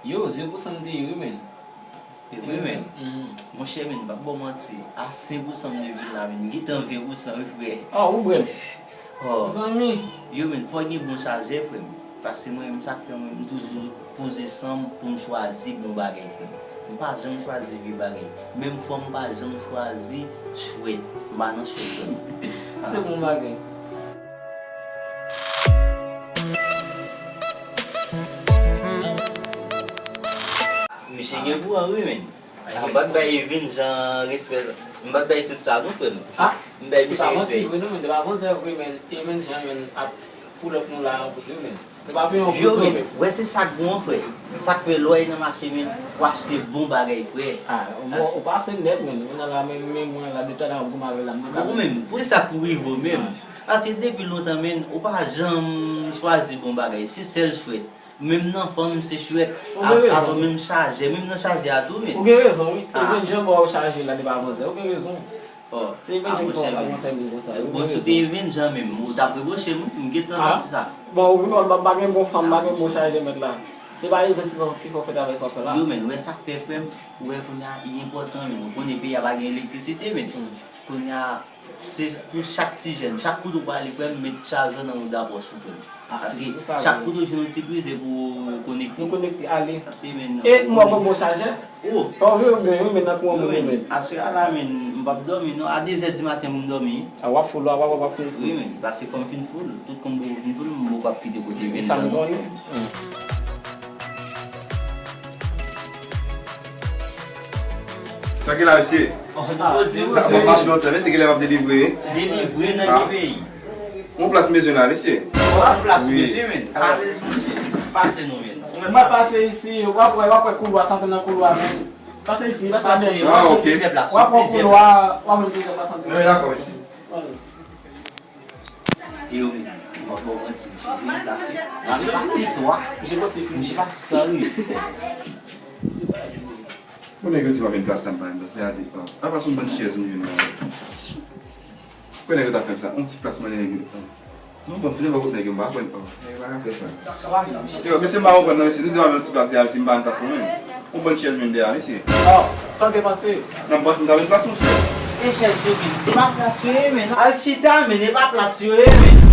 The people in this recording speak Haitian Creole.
Yo, 0% de eu, men. E vwe men? Mon chè men, ba bon manti, a 5% de vil la men, gitan 20% e fwe. Ah, ou brem? Oh, Zami? yo men, fwa gen bon charge fwe men. Pase mwen sak fwe mwen toujou pose san pou m chwazi bon bagay fwe. M pa jem chwazi vi bagay. Même fwa m pa jem chwazi chouet. M ba nan chouet fwe. Se bon bagay. Miche gen pou an wè men. An bat bay vin jan respect. M bat bay tout sa nou fwe men. Ah? M bay miche Pa respect. vanti vwe nou men, de pa vanti vwe men, e men jan men ap pou lop nou la an pou lè men. De pa pi yon Yo pou men, men. wè se sak bon fwe. Sak fwe loy nan marché men, pou achete bon bagay fwe. Ah, ou pa se net men, ou nan la men mwen la detan an pou mave la mwen. Bon men, pou sa pou rivo men. Ase depi lontan men, ou pa jam chwazi bon bagay, se sel chouet. Même nan femme c'est chouette. A to même charger, même nan charger à tout men. Ou gen rezon, oui. E ben jen bo charge la de pa vanti. Ou gen rezon. Oh, Se ben jen bo la vanti mwen sa. bon soute ven jan men, ou ta preboche m getan santi sa. Bon, ou gen bagen bon femme, bagen bon charge met la. Se ba even si ki fò fèt avè sò fè la. Yo men, wè sak fè frem, wè kon ya important men, kon e pe ya bagen elektrisite men. Kon ya, se pou chak ti jen, chak kou do pa li frem, met charge nan ou da poche frem. Aske, chak kou do jen ti prize pou konekte. Pou konekte ale. Ase men. E, mwa bon bon charge? Oh. Fò vè ou men nan kou Yo mwen men, men. aswe ala men, mbap dormi no, a 2h di maten m dormi. A wap fò lo, a wap fò. Oui men, basi fòm fin foul, tout kon bo fin foul, m wap kite kote ven. Sa mwen goni? Sa ki la visi? Délivre Marche note, visi ki le vap delivre. nan di peyi. Mon plas mezyon la visi? Wap plas mese men, alez manje, pase nou men. Mwen pase isi, wap wè kouloa, sante nan kouloa men. Pase isi, pase Pase, isi. Ah, wap ok. pise plas. Wap wè kouloa, wap mwen pise plas sante Non, nan. d'akon visi. Yo men, wap bo manti, mwen plas yo. Mwen pase swa, Jè bo se fin. mwen pase swa yo. Pou negyo ti wap ven plas tan pa yon, bas le ade. Apas yon ban chez mwen yon. Pou negyo ta fem sa? On ti plas man negyo. Non bon, tounen wakot negyo mba, kwen pa. Negyo wak apre sa. Swa yo, Yo, mese mba wakot nan mese, nou di wap ven si plas de a, mese mba an plas pou men. On ban chez mwen de a, mese. Oh, sante pase. Nan pas mwen ta ven plas mwen chez. e chèl se vin, se pa plas yo men. Al chita men, e pa plas yo men.